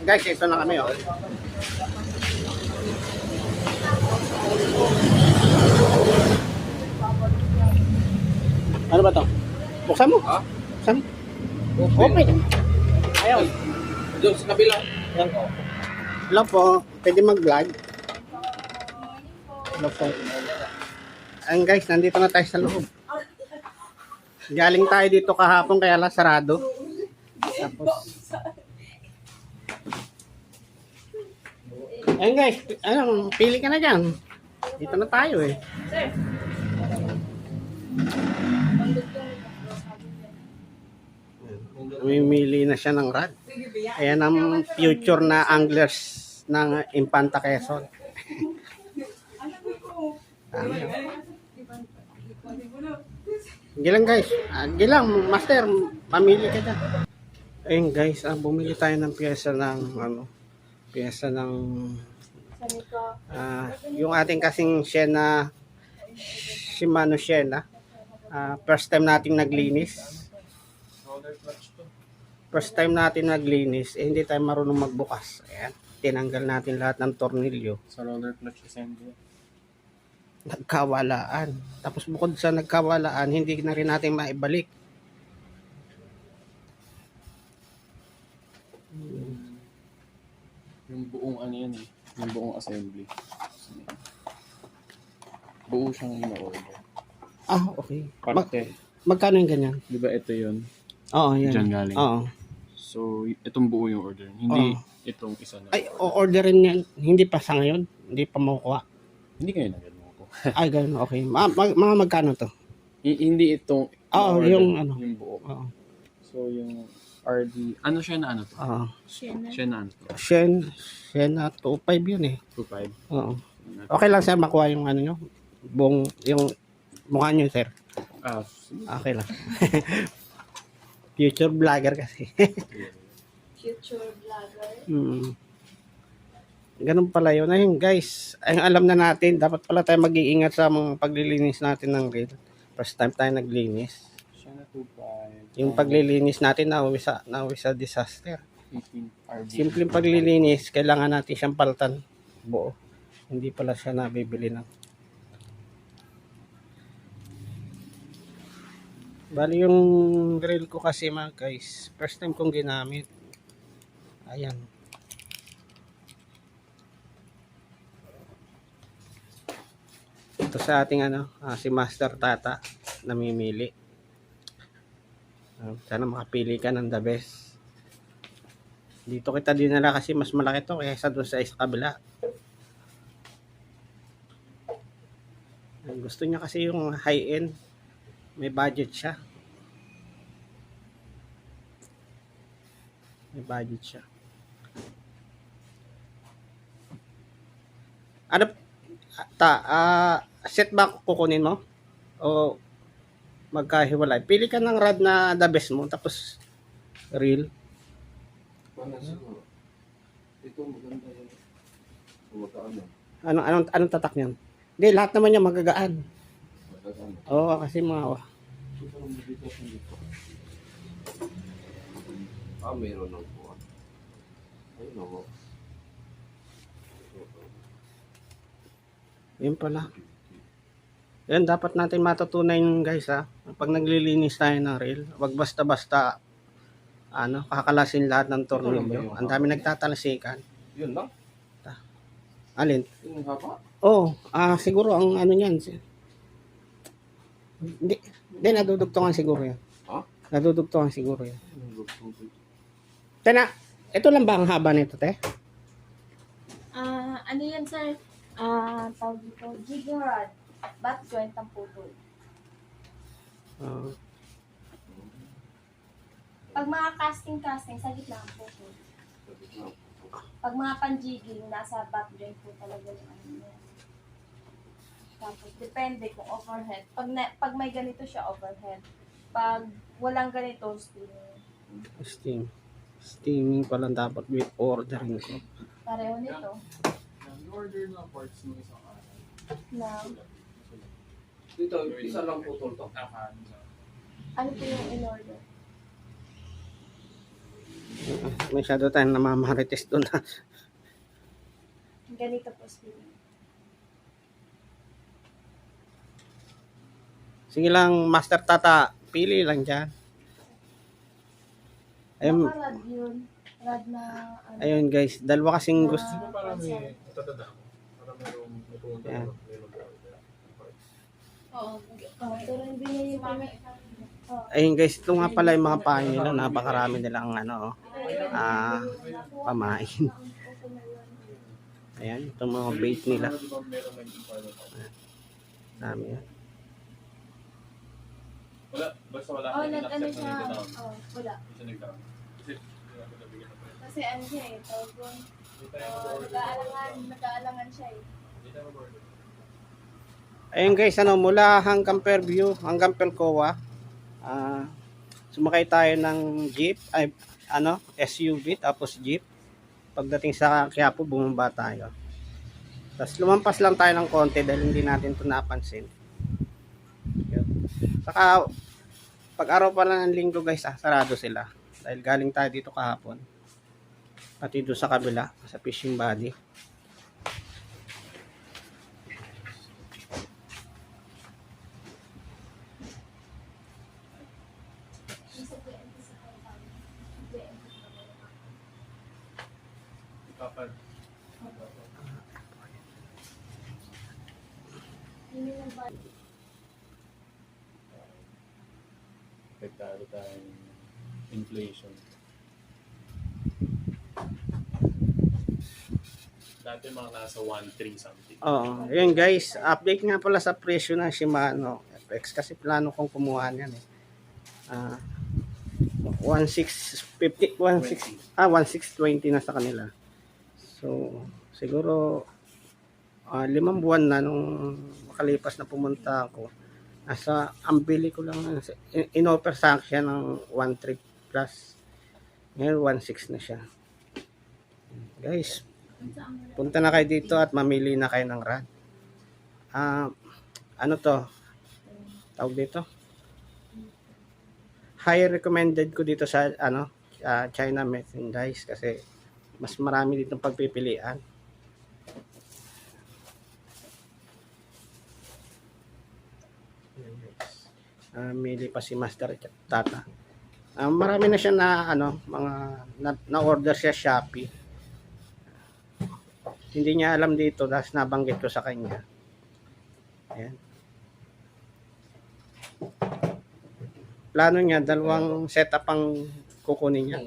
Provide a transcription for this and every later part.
Guys, ito na kami, oh. Ano ba to? Buksan mo. Ha? Buksan mo. Open. Ayaw. Doon sa kabila. Yan. Hello po. Pwede mag-vlog? Hello po. Ayun guys, nandito na tayo sa loob. Galing tayo dito kahapon kaya lang sarado. Tapos ayun guys, ano, pili ka na dyan. Dito na tayo eh. Namimili na siya ng rod. Ayan ang future na anglers ng Infanta Quezon. Gilang guys. Gilang, master, pamili ka dyan. Ayun guys, bumili tayo ng pyesa ng pyesa ng yung ating kasing Shena Shimano Shena. First time nating naglinis. First time natin naglinis, hindi tayo marunong magbukas. Ayan, tinanggal natin lahat ng tornilyo. Sa roller clutch assembly. Nagkawalaan. Tapos bukod sa nagkawalaan, hindi na rin natin maibalik. Yung buong ano yan eh. Yung buong assembly. Buo siyang ina-order. Okay. Parte. Magkano yung ganyan? Di ba ito yun? Oo, yan. Diyan galing. Oo. So, itong buo yung order. Hindi itong isa na. Ay, orderin yan. Hindi pa sa ngayon. Hindi pa makukuha. Hindi kayo nagano ko. Ay, ganun. Okay. Mga magkano to? Hindi itong order, yung ano. yung buo. Oo. So, yung RD, ano siya na ano to? Siya na ano to? Shena 2.5 yun eh. 2.5. Oo. Okay lang sir, makuha yung ano nyo. Buong, yung mukha nyo sir. Okay lang. Future vlogger kasi. Future vlogger. Ganun pala yun. Ayun guys, ay alam na natin, dapat pala tayo mag-iingat sa mga paglilinis natin ng reel. First time tayo naglinis. Siya na 2.5. Yung paglilinis natin nauwi sa disaster. 18 RD. Simpleng paglilinis, kailangan natin siyang paltan buo. Hindi pala siya nabibili ng. Bali yung grill ko kasi mga guys, first time kong ginamit. Ayan. Ito sa ating si Master Tata namimili. Sana makapili ka ng the best. Dito kita dinala kasi mas malaki to kaysa doon sa kabila. Gusto niya kasi yung high-end. May budget siya. May budget siya. Ano set ba kukunin mo? O magkahiwalay? Pili ka ng rod na the best mo tapos reel. Ito maganda yun. Anong tatak niyan? Hindi, lahat naman niya magagaan. Oo, kasi mga Mayroon ng buwan. Ayun ako. yun pala. Yan, dapat natin matutunan guys pag naglilinis tayo ng reel, wag basta-basta kakalasin lahat ng tornilyo. Ang dami nagtatalasikan. Yun lang? Alin? Yung haba? Siguro ang ano niyan. Hindi, nadudugtungan siguro yan. Nadudugtungan siguro yan. Tena, ito lang ba ang haba nito, te? Ano yan, sir? Tawag dito, jigging rod. Bat joint ang putol. Pag mga casting, sa gitna ang putol. Pag mga pan-jigging, nasa bat joint po talaga yung ano yan. Tapos, depende kung overhead. Pag may ganito siya, overhead. Pag walang ganito, Steaming pa lang dapat with ordering ko. pareho nito. Order na parts ng isang araw. Na, Dito, isa lang putol to. ano po yung in-order? Masyado tayong namamarites doon. Ganito po speed. Sige lang, Master Tata. Pili lang dyan. Ayun, Naka-rad yun. Rad na ano. ayun guys, dalawa kasing gusto. na Para may console. tatanda ko. Para may pumunta Yan. ko. Oo. Pero hindi niya yung payment. Oo. Ayun guys, ito nga pala yung mga payo nila. Napakarami nilang pamain. Ayan, itong mga bait nila. Dami yan. Wala, basta wala. Oh, nag-ano siya. Oh, wala. Siya nag-down. Kasi ano siya eh. Tawag ko. Nag-aalangan siya eh. Ayun guys, mula hanggang Fairview, hanggang Pelcoa, sumakay tayo ng jeep, SUV, tapos jeep. Pagdating sa Quiapo, bumaba tayo. Tapos lumampas lang tayo ng konti dahil hindi natin ito napansin. Yun. Saka, pag araw pa lang ng linggo guys, sarado sila. Dahil galing tayo dito kahapon. Pati doon sa kabila, sa fishing body. Pektado tayong inflation. Dati mga nasa 1.3 something. Oo. Ayun guys, update nga pala sa presyo ng Shimano FX kasi plano kong kumuha niyan eh. 1650, 1620 na sa kanila. So, siguro 5 buwan na nung makalipas na pumunta ako. Ang bili ko lang, in-offer sa akin siya ng 1.3 plus. Ngayon 1.6 na siya. Guys, punta na kayo dito at mamili na kayo ng rod. Ano to? Tawag dito? High recommended ko dito sa China merchandise kasi mas marami ditong pagpipilian. Mili pa si Master Tata. Marami na siya na order siya Shopee. Hindi niya alam dito dahil nabanggit ko sa kanya. Ayan. Plano niya, 2 setup ang kukunin niya.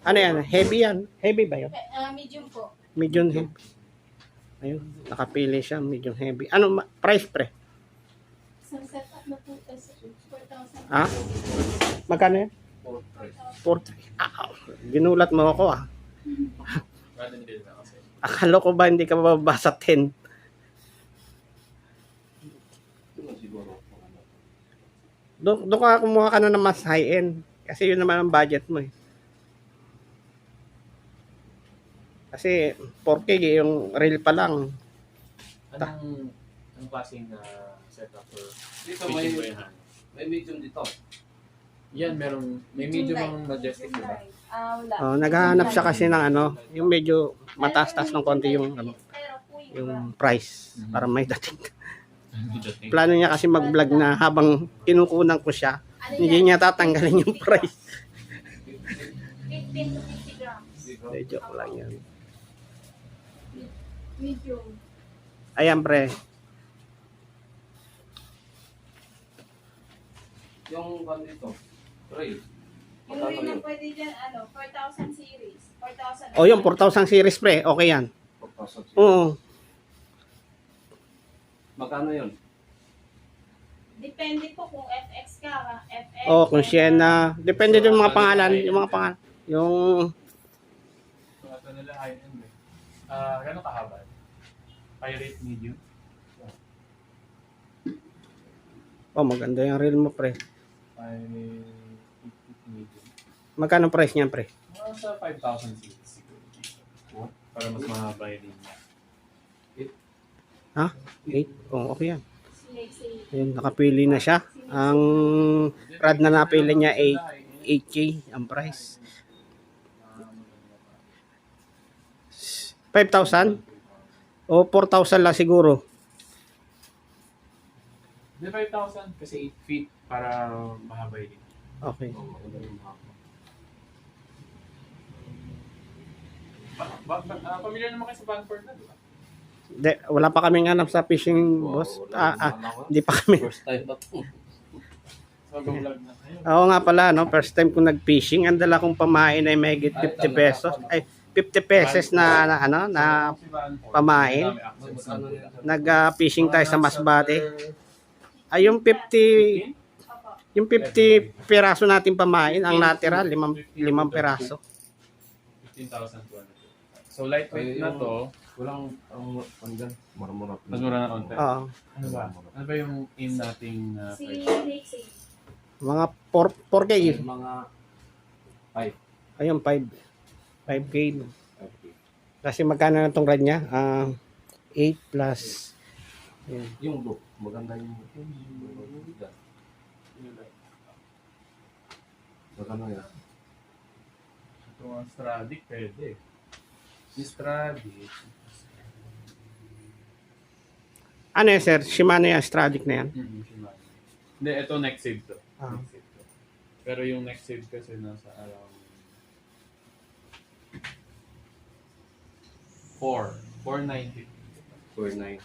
Ano yan? Heavy yan? Heavy ba yun? Medium po. Medium heavy. Ayun, nakapili siya, medium heavy. Ano price pre? Isang setup na po is 4,000. Magkano yan? 4. Ginulat mo ako Akala ko ba hindi ka bababa sa 10? Doon ka kumuha ka na ng mas high-end. Kasi yun naman ang budget mo eh. Kasi 4K yung reel pa lang. Anong klaseng setup for Dito fishing boy hand? may medium dito. Yan, may medium ang majestic, di ba? Wala. Naghahanap siya kasi ng yung medyo mataas-taas ng konti yung yung price para may dating. Plano niya kasi mag-vlog na habang kinukunan ko siya, hindi niya tatanggalin yung price. 15 to 50 grams. Joke lang yan. Medium. Ayan pre. Yung one dito. Ray. Yung rin na pwede dyan, 4,000 series. 4,000. O yung 4,000 series pre, okay yan. Oo. Magkano yun? Depende po kung FX ka. FX. Kung Sienna. Depende din mga pangalan. Yung mga pangalan. Yung Ito nila high-end eh. Gano'ng kahaba? Pirate medium? maganda yung reel mo pre. Pirate medium. Magkano price niyan pre? Sa 5,000 series siguro. Para mas mahaba yung linya. 8? Okay yan. Say. Ayun, nakapili na siya. Ang rad na napili niya 8 8K ang price. 5,000? O 4,000 lang siguro. Hindi, 5,000 kasi 8 feet para mahaba yun. Okay. Familiar naman kayo sa Vanford na, di ba? Wala pa kaming hanap sa fishing, boss. Hindi pa kami. First time ba ito? So, vlog na kayo. Oo nga pala, no? First time ko nag-fishing. Ang dala kong pamain ay may 50 pesos. Ay, 50 pesos na pamain. Nag-fishing tayo sa Masbate. Ay, yung 50 piraso natin pamain, ang natira, 5 piraso. 15,200. So, lightweight na to. Walang, hanggang marmura. Mas mura na konti. Oo. Ano ba? Ano ba yung aim nating Si price? Nixie. Mga 4K. Mga Ayun, 5K. Kasi magkano na itong rad niya? 8 plus. Yun. yung look, maganda yung maganda yan. Ito ang Stradic, pwede. Si Stradic. Ano yan, sir? Shimano yung Stradic na yan? Shimano. Hindi, ito next save to. Ah. Next save to. Pero yung next save kasi nasa around 490. 4.9.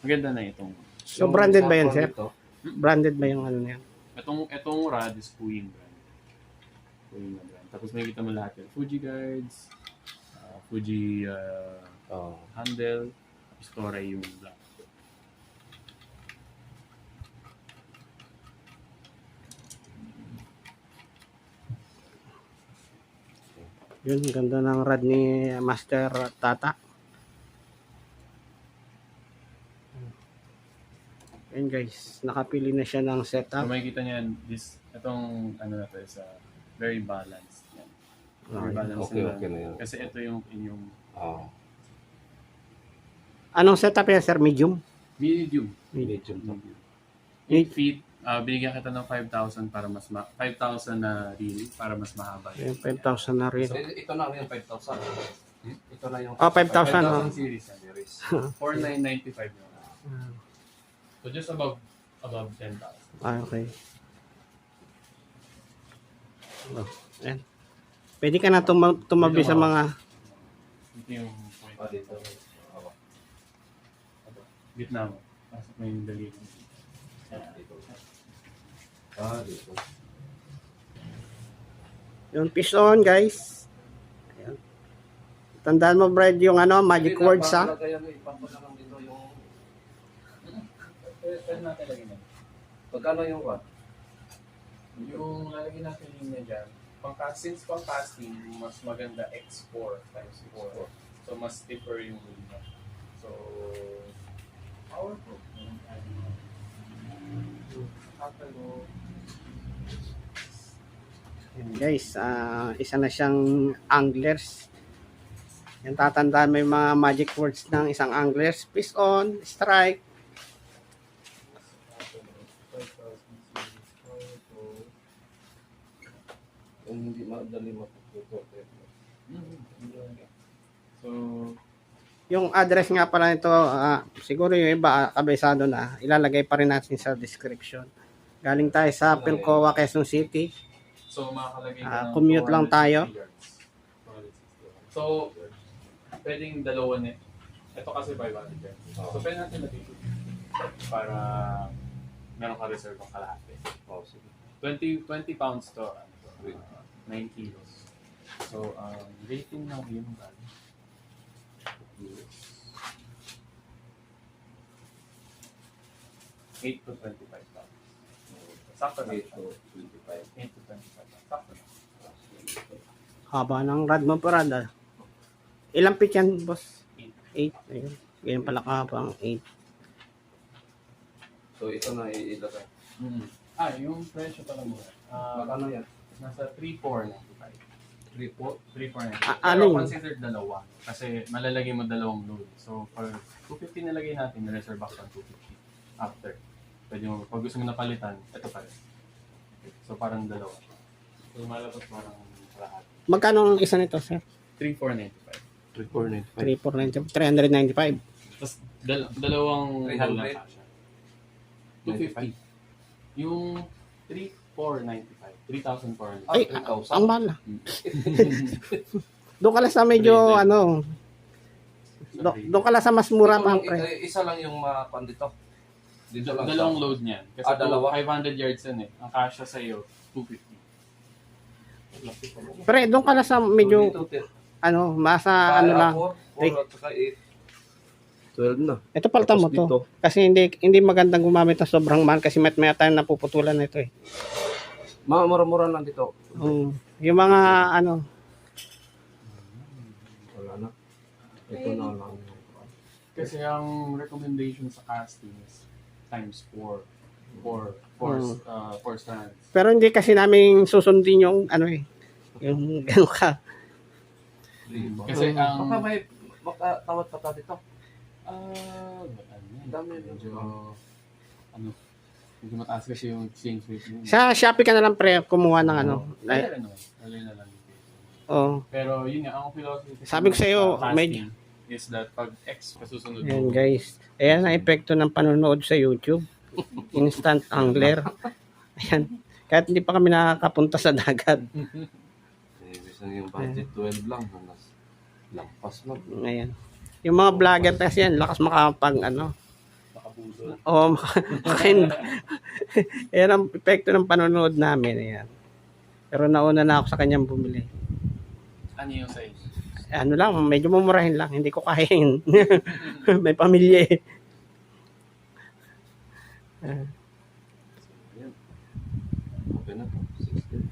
Maganda na itong. So, branded ba yan, Yung sir? dito, Branded ba yung ano na yan? Itong rod is Queen brand. Queen na brand. Tapos makikita mo lahat yan. Fuji guards, Fuji handle, tapos Toray yung black. Yun, ganda ng rad ni Master Tata. Ayun guys, nakapili na siya ng So setup. makikita niyan, itong ano na to is very balanced. Yan. Very balanced okay, na. okay na yan. Kasi ito yung inyong Anong setup yan, sir? Medium? medium. Medium to. 8 feet. Binigyan kita ng 5,000 para 5,000 na reel para mas mahaba. Ayun, 5,000 na rin. So, ito na yung 5,000. Ito na yung 5,000. 5,000 series. 4,995 na. So just above 10,000. Okay. Oh, ayan. Pwede ka na tumabi sa mga... Ito yung point. Dito. Gitna mo. Pasok mo yung daliri. Dito. Dito. Yung piston, guys. Ayan. Tandaan mo, Brad, yung magic words, ha? Ipapala dito yung... Pwede natin lagyan na. Pagkano yung what? Yung lalagyan natin linya dyan, since pang-casting, mas maganda X4 times 4. So, mas stiffer yung linya. So, powerful. Ayan, guys, isa na siyang anglers. Yan, tatandaan mo yung mga magic words ng isang anglers. Piston, strike. Yung hindi madali matututo. So, Yung address nga pala nito, siguro yung iba kabisado na. Ilalagay pa rin natin sa description. Galing tayo sa Pilcoa, Quezon City. so makakalagay Ah, ka ng commute lang 460 tayo. yards. 460. So, pwedeng dalawa net. Ito kasi 500 yards. So, pwede natin lagay para meron ka reserve ang kalahati. Sige. 20 pounds to, 9 kilos. So, rating ng yung value. 8 to 25 pounds. Sakto na. 8 to 25. 8 to 25 pounds. Sakto na. Haba ng rad mo, parada. Ilang feet yan, boss? 8. Ayun. Ganyan pala kahaba ang 8. So ito na ilagay. Yung presyo pala mo. Magkano yan? Nasa 3,495. 3-4? 3,495. ano Pero yun? considered dalawa. Kasi malalagay mo dalawang load. So, for 250 nalagay natin, reserve box on 250. After. Pwede mo, pag gusto mo napalitan, ito pa rin. So parang dalawa. So lumalabas parang lahat. Magkano ang isa nito, sir? 3,495. 3,495. 395. Tapos dalawang 300. roll na kasha. 250. Yung 3,495. 3,495. Ay, 3,000. ang mahal. Doon ka lang sa medyo, ano, doon ka lang sa mas mura Ito pa. lang, isa lang yung mapan dito. Dito lang. Dalawang load niyan. Kasi dalawa? 500 yards yan eh. Ang kasha sa iyo, 250. Pre, doon ka lang sa medyo, So, dito, ano, masa, ano lang. 4 at saka 8. 12 na. Ito palta mo Tapos dito, to. Kasi hindi magandang gumamit ng sobrang mahal kasi may tayong napuputulan nito eh. mura-mura lang dito. Yung mga, ano, Wala na. Ito na lang. Kasi ang recommendation sa casting is times 4. 4 strands. pero hindi kasi namin susundin yung, ano eh, yung gano'n ka. Kasi ang... Baka may makatawad pa tayo dito. Ano yan? Dami. Medyo... Ano? Medyo mataas kasi yung exchange rate mo. Sa Shopee ka na lang pre, kumuha ng ano. Alay na lang. Oh. Pero yun nga, ang philosophy kasi Sabi ko sa'yo, sa casting medyo- is that pag X kasusunod Ayan mo, guys. Ayan ang epekto ng panonood sa YouTube. Instant angler. Ayan. Kahit hindi pa kami nakakapunta sa dagat. Bisa yung budget 12 lang. Lampas na. Ayan. Yung mga vlogger kasi yan, lakas makapag ano. makabudol. Oo, ayan ang epekto ng panonood namin. Ayan. Pero nauna na ako sa kanyang bumili. Ano yung size? Ano lang, medyo mumurahin lang. Hindi ko kain. May pamilya eh. Okay na to. 16.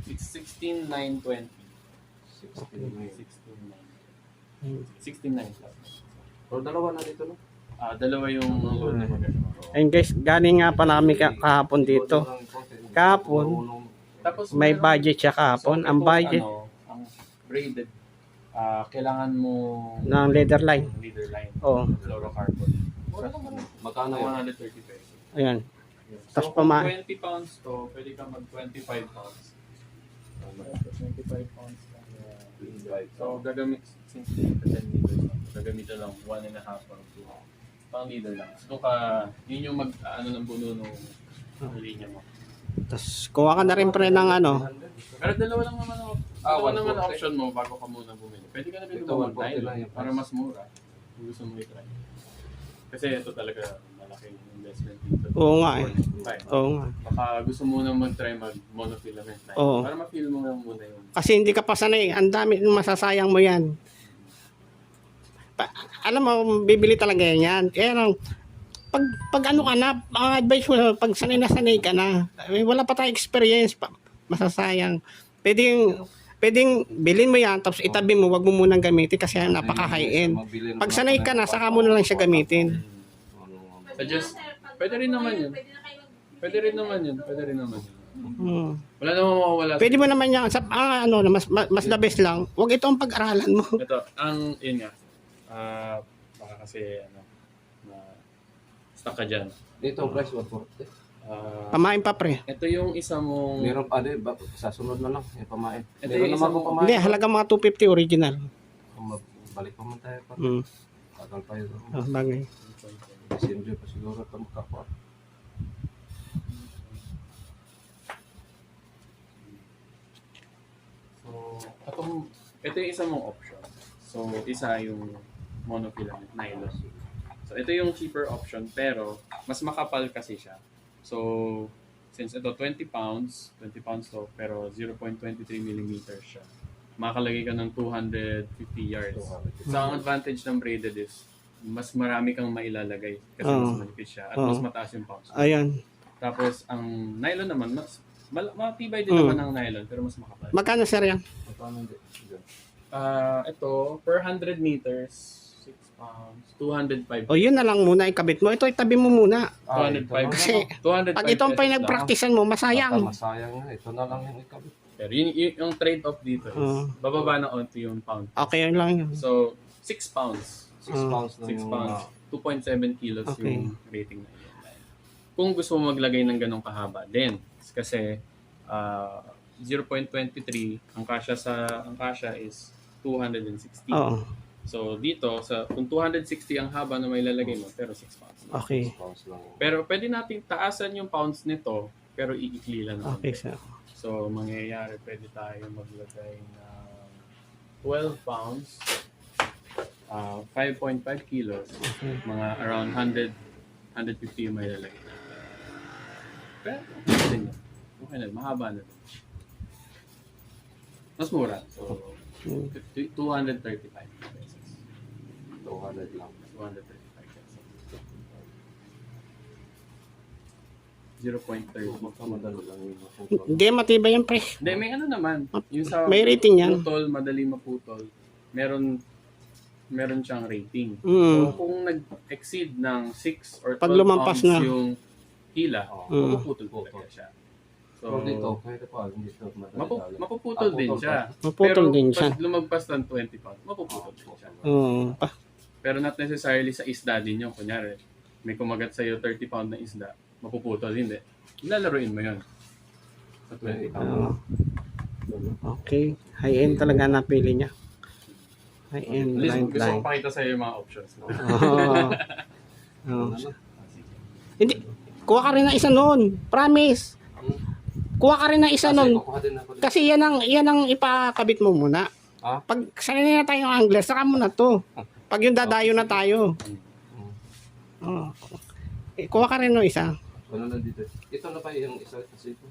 It's 16,920. 16,900. 16,900 plus. O dalawa na dito no? Dalawa yung load na magagawa. Ayun guys, galing nga pa na kami kahapon dito. Kahapon, Tapos may meron- budget siya kahapon. Ang ito, budget ang braided, kailangan mo ng leather line. leader line, Oo. fluorocarbon. Mura lang naman. Magkano yun? 130 pesos. Ayan. So, Tapos kung pama- 20 pounds to, pwede ka mag 25 pounds. 25 pounds. So, since 10 liters, gagamitin lang 1.5 or 2 pang liter lang. So, doon ka, yun yung ano ng buno ng linya mo. Tapos kuha ka na rin pre ng ano. Pero dalawa lang naman ang Ah, dalawa naman 140. option mo bago ka muna bumili. Pwede ka na rin Ito, bumili 140 lang yung para price. mas mura. Kung gusto mo i-try. Kasi ito talaga malaking investment dito. Oo nga eh. Fine. Oo nga. Baka gusto mo na mag-try mag-monofilament line. Oo. Para ma-feel mo lang muna yung... Kasi hindi ka pa sanay. Ang dami masasayang mo yan. Alam mo, bibili talaga yan. Kaya lang, pag ano ka na, ang advice ko, pag sanay na sanay ka na, wala pa tayong experience, masasayang. Pwedeng bilhin mo yan, tapos itabi mo, wag mo munang gamitin kasi napaka-high-end. Pag sanay ka na, saka mo na lang siya gamitin. Suggest, pwede rin naman yun. Pwede rin naman yun. Wala namang mawawala. Pwede mo naman yan, ano, mas the best lang, wag ito ang pag-aralan mo. Ito, yun nga. Baka kasi, stuck ka dyan. Dito ang price 140. Pamain pa pre. Ito yung isa mong... Meron sa sunod na lang yung pamain. Ito Meron yung naman isang- akong pamain. Hindi, halaga mga 250 original. Balik pa man tayo pa. Mm. Tagal pa yun. Bagay. December pa siguro ito magkakwa. So, ito yung isa mong option. So, isa yung monofilament nylon. So, ito yung cheaper option pero mas makapal kasi siya. So, since ito 20 pounds to pero 0.23 millimeters siya. Makakalagay ka ng 250 yards. So, ang advantage ng braided is mas marami kang mailalagay kasi mas Oo. manipis siya at Oo. mas mataas yung pounds. Ayan. Tapos, ang nylon naman, mas matibay din Mm. naman ang nylon pero mas makapal. Magkano sir yan? Magkano hindi? Ito, per 100 meters, 6 pounds, 205. O yun na lang muna ikabit mo. Ito itabi mo muna. 205. Kasi, 205 Pag ito ang pesos lang. pinagpraktisan mo, masayang. Masayang na. Ito na lang yung ikabit. Pero yung trade-off dito is, Oo. bababa ng onti yung pound. Okay, yun lang yun. So, 6 pounds. 6 Ah. pounds na 6 yung... pounds. 2.7 kilos Okay. yung rating na yun. Kung gusto mo maglagay ng ganong kahaba, then pounds kasi 0.23 ang kasya is 260. Oo. So dito kung 260 ang haba na may lalagay mo pero 6 pounds. Okay. Pounds lang. Pero pwede nating taasan yung pounds nito pero iikli lang naman. Okay, sir. So mangyayari pwede tayo maglagay ng 12 pounds 5.5 kilos, mga around 150 yung may lalagay. Pero, okay na. Okay na, mahaba na. Mas mura. So, 235 pesos. 200 lang. 235 pesos. 0.30. Madalo lang yun. Hindi, matibay yan, pre. Hindi, may ano naman. Yung sa May rating yan. putol, madali maputol, meron siyang rating. Mm. So, kung nag-exceed ng 6 or 12 Pag lumampas pounds na. yung hila, mapuputol talaga siya. So, So, dito, kahit pa, hindi siya madali. mapuputol din siya. Maputol din siya. Pag lumagpas ng 20 pounds, mapuputol din siya. Oo. Pero not necessarily sa isda din yun. Kunyari, may kumagat sa'yo 30 pound na isda, mapuputol, hindi. Lalaruin mo yun. Sa 20 pound. Oo. Okay. High-end talaga napili niya. High-end At least, blind gusto ko line. pakita sa'yo yung mga options. No? Oo. Oo. Hindi. Kuha ka rin ng isa noon. Promise. Kuha ka rin ng isa noon. Kasi yan ang ipakabit mo muna. Ah? Pag sanay na tayong angler, saka mo na to. Pag yung dadayo na tayo. Oo. Kuha ka rin ng isa. Ano na dito? Ito na pa yung isa kasi ito.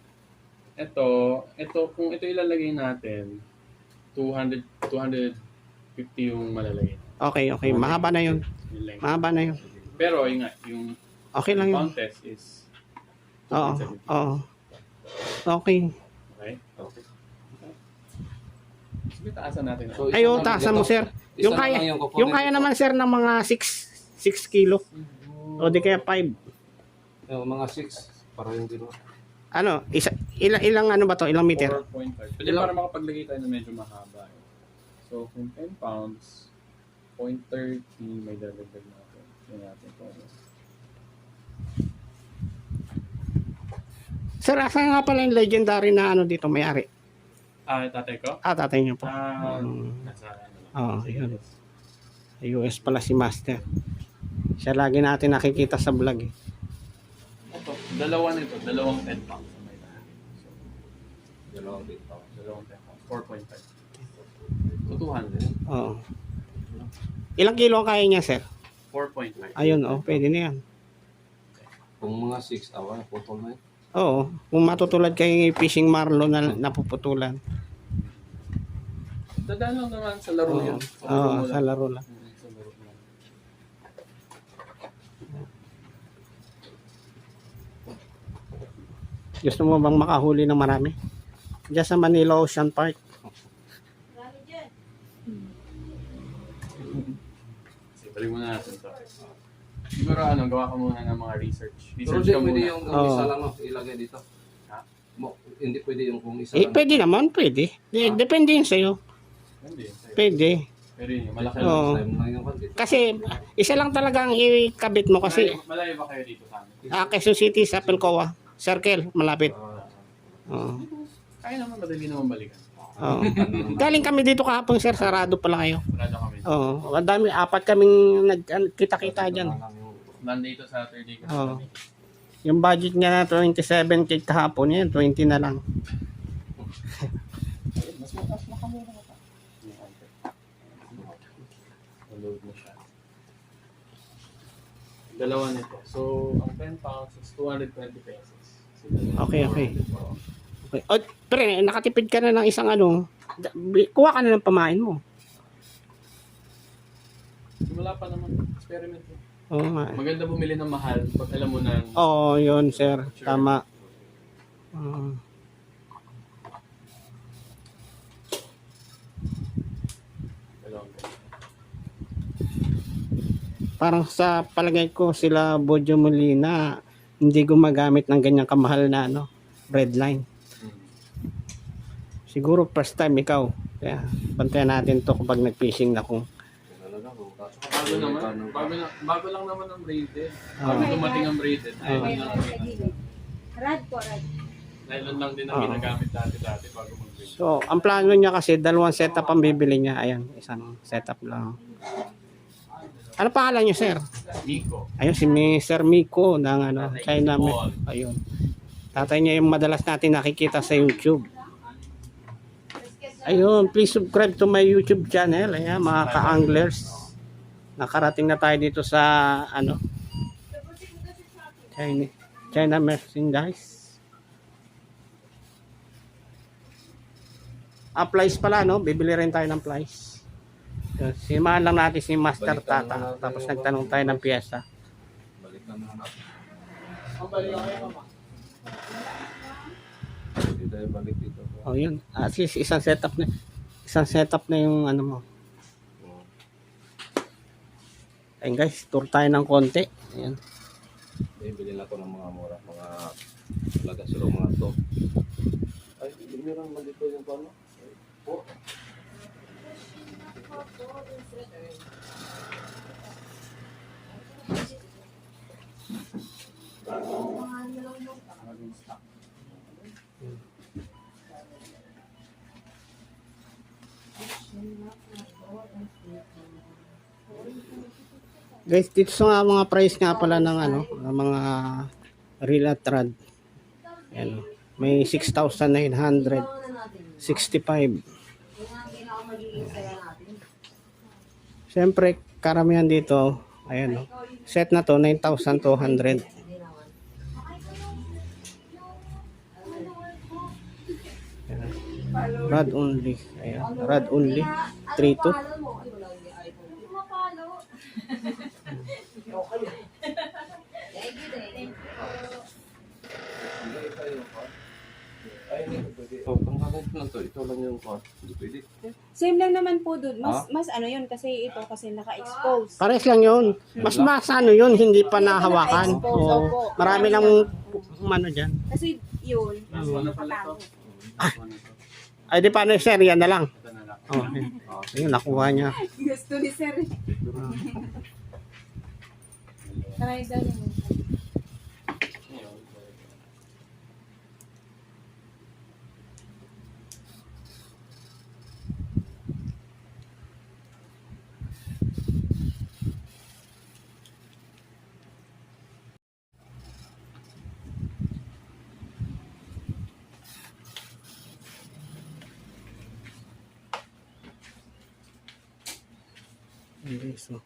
Ito, kung ito ilalagay natin, 250 yung malalagay. Okay. Mahaba na yun. Yung length. Mahaba na yun. Pero yun nga, yung Okay lang yun. pound test is Oo. 270. Oo. Okay. Okay? Okay. Sige, taasan natin. So, isa Ayo, na- taasan mo, ito, sir. isa Yung na kaya, lang kukunin yung kaya dito. naman, sir, ng mga 6 kilo. O di kaya 5. Yung mga 6, para hindi mo. Ano, ilang ano ba to? Ilang meter? 4.5. Pwede para makapaglagay tayo na medyo mahaba. So, kung 10 pounds, 0.30 may dadagdag natin. Yan natin po. Sir, asan nga pala yung legendary na ano dito may-ari? Tatay ko? Tatay niyo po. Nasa ano lang. Oo, yun. US pala si Master. Siya lagi natin nakikita sa vlog eh. Ito, dalawang 10 pounds. May dadagdag. So, Dalawang dito. dalawang 10 pounds. 4.5. So, 200. Oo. Ilang kilo ang kaya niya, sir? 4.5. Ayun, pwede na yan. Kung mga 6 hour, putol na yun. Oo, kung matutulad kayo ng fishing marlo na napuputulan. Dadaan lang naman sa laro Oo, yun. oo, sa laro lang. Sa laro lang. Gusto mo bang makahuli ng marami? Diyan sa Manila Ocean Park. Marami dyan. Sige, balik muna natin ito. Siguro gawa ka muna ng mga research. Pero Research hindi ka pwede muna. yung Oo. isa lang ilagay dito. Ha? Hindi pwede yung kung isa Eh, lang. pwede naman, pwede. Depende yun sa'yo. Hindi. Sa'yo. Pwede. Pero yun, malaki Oo. lang. Time lang yung bandit. Kasi, isa lang talagang ikabit mo kasi, Malayo ba kayo dito sa amin? Quezon City sa Pelcoa. Circle, malapit. Oo. Kaya naman, madali naman balikan. Oo. Galing kami dito kahapon, sir. Sarado pala kayo. Sarado kami. Oo. Ang dami, 4 kaming kita-kita dyan. Monday to Saturday kasi Oo. kami. Yung budget niya na 27K kahapon, yan, 20 na lang. Mas mataas na kami na ito. Load mo siya. Dalawa nito. So, ang 10 pounds is 220 pesos. So, Okay. Okay. O, pre, nakatipid ka na ng isang ano, kuha ka na ng pamain mo. Simula pa naman. Experiment mo. Oo nga. Maganda bumili ng mahal pag alam mo na. Oo, yun, sir. Tama. Dalawang pesos. Parang sa palagay ko, sila Bojo Molina, hindi gumagamit ng ganyang kamahal na ano, breadline. Siguro first time ikaw. Kaya, bantayan natin to kapag nag-fishing na kung Bago lang naman ang braided. Ah. Bago dumating ang braided. Ah. May sa gilid. Rad po, rad. Nylon lang din ang Oo. ginagamit dati bago mag-build. So, ang plano niya kasi, dalawang setup ang bibili niya. Ayan, isang setup lang. Ano pangalan niyo, sir? Nico. Ayun, si Mr. Miko ng China. Ayun. Tatay niya yung madalas natin nakikita sa YouTube. Ayun, please subscribe to my YouTube channel. Ayan, mga ka-anglers. Nakarating na tayo dito sa, China merchandise. Plies pala, no? Bibili rin tayo ng plies. Yun, simahan lang natin si Master Balikan Tata. muna natin Tapos yung nagtanong tayo ng piyesta. Balikan na natin. Hindi tayo balik dito. Oh, yun. At least isang setup na yung mo. Oo. Ayun guys, tour tayo ng konti. Ayan. Bibili na ko ng mga mura. Mga talaga sila mga to. Ay, hindi naman dito yung pano. Po. Guys, dito sa mga price nga pala ng ng mga real at rad. Ayan, may 6,965. Siyempre, karamihan dito, ayan, set na to 9,200. Ayan. Rad only. Ayan, rad only. 3,2. Ay, hindi ko pwede. Oh, pang kakit lang to. Ito lang yung part. Hindi pwede. Same lang naman po doon. Mas Ha? mas ano 'yun kasi ito kasi naka-expose. Pares lang yun. Mas yun, hindi pa nahawakan. Naka-expose, Oo. opo. Marami lang dyan. Kasi 'yun. Last one na pala to. Last one na to. Ay, di paano, sir? Yan na lang. Ito na lang. Okay. Ayun, nakuha niya. Gusto ni Sir. Try daw niya. Ngayon, Okay, so.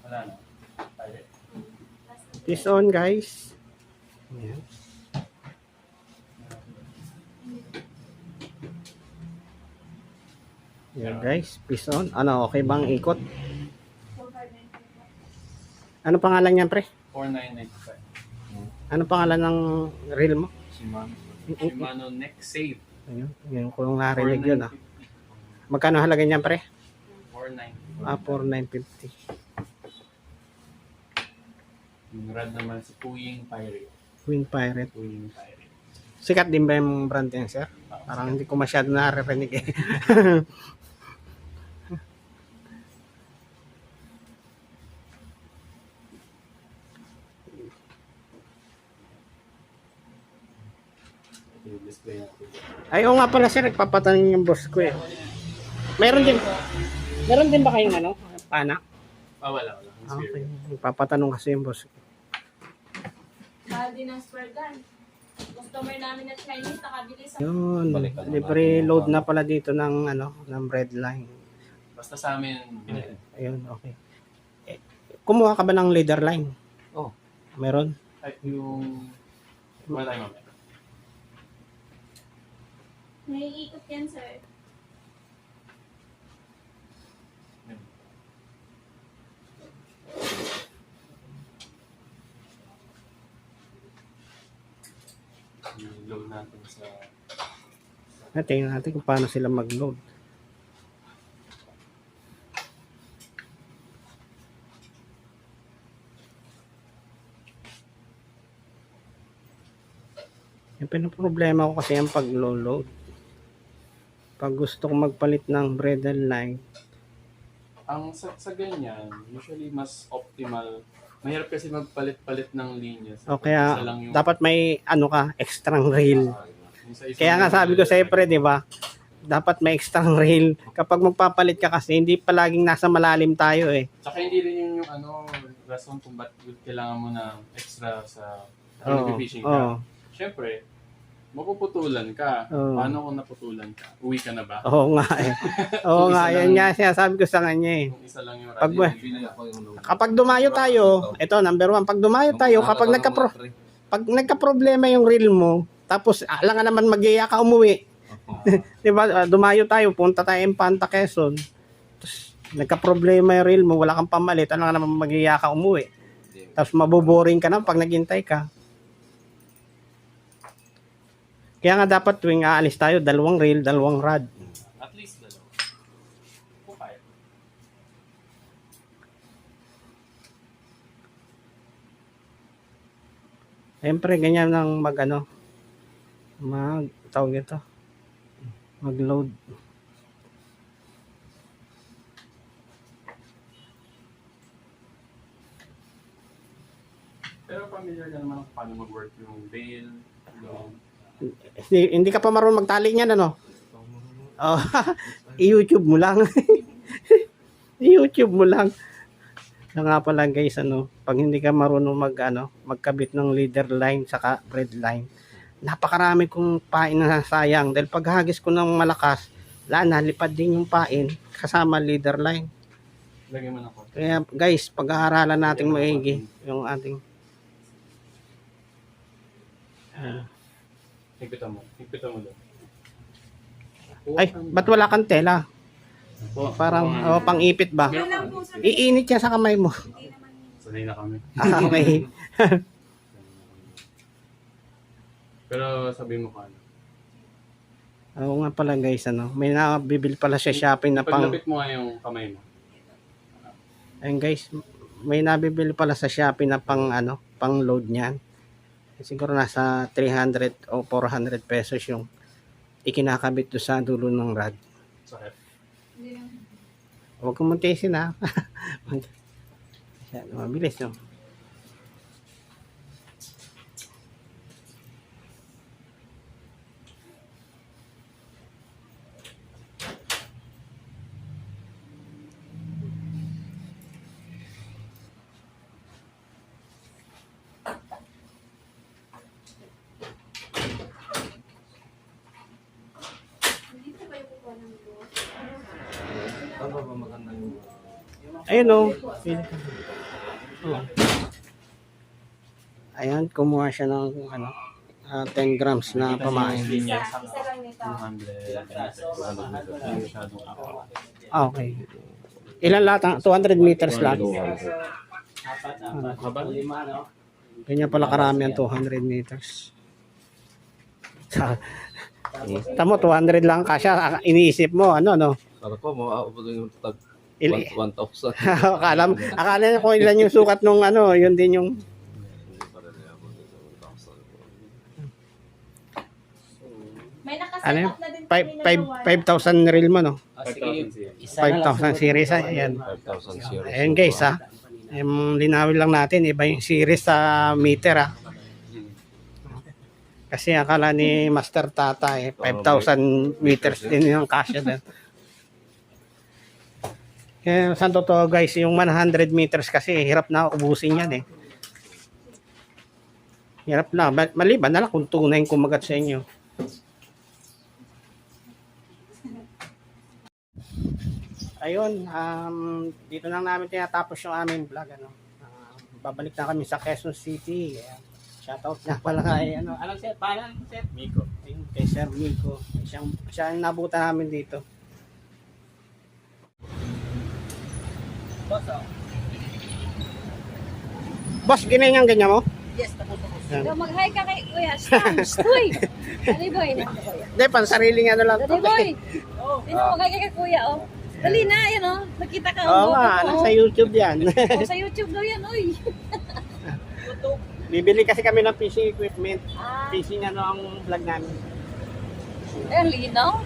wala na. Tayo. Peace on, guys. Ayan. Yan, guys. Peace on. Ano, okay bang ikot? Ano pangalan niyan, pre? 4995. Ano pangalan ng reel mo? Shimano Neck Save. Ayun, yun ko yung narinig yun, Magkano halaga niyan, pre? 49. 4,950. Yung rad naman si Tuying Pirate. Queen Pirate. Tuying Pirate. Sikat din ba yung brand yan, sir? Parang hindi ko masyado naririnig eh. Yung display natin. Ay, oo nga pala, sir. Nagpapatanong yung boss ko eh. Meron din ba kayong pana? Wala. Okay. Nagpapatanong kasi yung boss ko. Mahal din ang square gun. Customer namin na Chinese, nakabili sa... Yun. Balikan mo Libre natin yung load pana. na pala dito ng ng breadline. Basta sa amin, binili. Ayun, okay. Kumuha ka ba ng leader line? Oh. Meron? Ay, yung... Wala tayo mamaya. Naiikot yan, sir. Yung load natin sa... Tingnan natin kung paano sila mag-load. pinoproblema ko kasi ang pag-load. Pag gusto ko magpalit ng bridle line, Ang sa ganyan, usually mas optimal. Mahirap kasi magpalit-palit ng linya. o kaya Isa lang yung- dapat may ano ka, extrang rail. yung sa isang Kaya nga sabi ko sa pre, di ba? Dapat may extrang rail. Kapag magpapalit ka kasi, hindi palaging nasa malalim tayo eh. Tsaka hindi rin yun yung rason kung ba't kailangan mo ng extra sa Oo, nag-fishing oo. ka. Siyempre, mapuputulan ka. Oo. Paano kung naputulan ka? Uwi ka na ba? Oo nga eh. Oo Kung nga, isa yan lang- nga sinasabi ko sa kanya eh. Kung isa lang yung Pag- radio. Bili ako yung load. Kapag dumayo tayo, ito number 1, pag dumayo tayo, kapag pag nagka-problema yung reel mo, tapos alam nga naman mag-iya ka umuwi. Di ba? Dumayo tayo, punta tayo Impanta, Quezon. Tapos nagka-problema yung reel mo, wala kang pamalit, alam nga naman mag-iya ka umuwi. Tapos maboboring ka na pag naghintay ka. Kaya nga dapat tuwing aalis tayo, 2 reel, 2 rod. At least dalawa. Kung kaya. Siyempre, ganyan ang tawag ito, mag-load. Pero familiar ka naman kung paano mag-work yung bail. Hindi ka pa marunong magtali niyan, ano? Oh, i-YouTube mo lang. I-YouTube mo lang. Na nga pala guys, pag hindi ka marunong magkabit ng leader line saka thread line, napakarami kong pain na nasayang. Dahil pag hagis ko ng malakas, lipad din yung pain kasama leader line. Lagyan mo na ko. Kaya guys, pag-aaralan natin maigi yung ating Higpitan mo. Higpitan mo doon. ay, ba't wala kang tela? Parang pang-ipit ba? Yun lang po, sir. Iinit yan sa kamay mo. Hindi naman yun. Sanay na kami. Okay. Pero sabi mo ka ano. Oo nga pala guys, may nabibil pala siya Shopee na pang, Paglapit mo nga yung kamay mo. ayun guys, may nabibil pala sa Shopee na pang load niyan. Siguro nasa 300 o 400 pesos yung ikinakabit do sa dulo ng rod. Sakit. Hindi lang. Huwag kong muntisin ha. Masyado mabilis no. Dito ba yung kukuha ng load? Ano ba maganda yung Ayun o. Ayan, kumuha siya ng 10 grams na pamain. Linya Isa lang nito. 200 masyadong ako. Okay. Ilan lahat? 200 meters lang. Haba? Ganyan pala karami ang 200 meters. Tamo, 200 lang kasya. Iniisip mo, Para ko, maaabot yung tag Ili- 1,000. akala niya kung ilan yung sukat nung yun din yung Hindi pa rin niya abot yung 1,000. May nakaset Ano yun? up na din kami na 5,000 reel mo, no? 5,000 siya. 5,000 series, ayan. 5,000 series. Ayan guys, ha. Linawin lang natin, iba yung series sa meter, ha. Kasi akala ni Master Tata, 5,000 meters din yung kasya din. Kaya sa totoo guys, yung 100 meters kasi hirap na ubusin yan eh. Hirap na. Maliban na lang kung tunay kumagat sa inyo. Ayun, dito lang namin tinatapos yung aming vlog. Babalik na kami sa Quezon City. Shoutout nga pala kay anong sir? Paano sir? Miko. Ayun, kay Sir Miko. Siya ang nabutan namin dito. Boss, ganyan mo? Mag-hi ka kay Kuya Stans. Uy! Dali boy. Hindi, pan sariling lang. Dali boy. Dali mo mag-hi ka kay Kuya, oh. Dali na, yan oh. Nakita ka. Oo nga, nasa YouTube yan. Oh, sa YouTube daw yan, uy. Bibili kasi kami ng fishing equipment. Ah, Fishing ano ang vlog namin. ang linaw.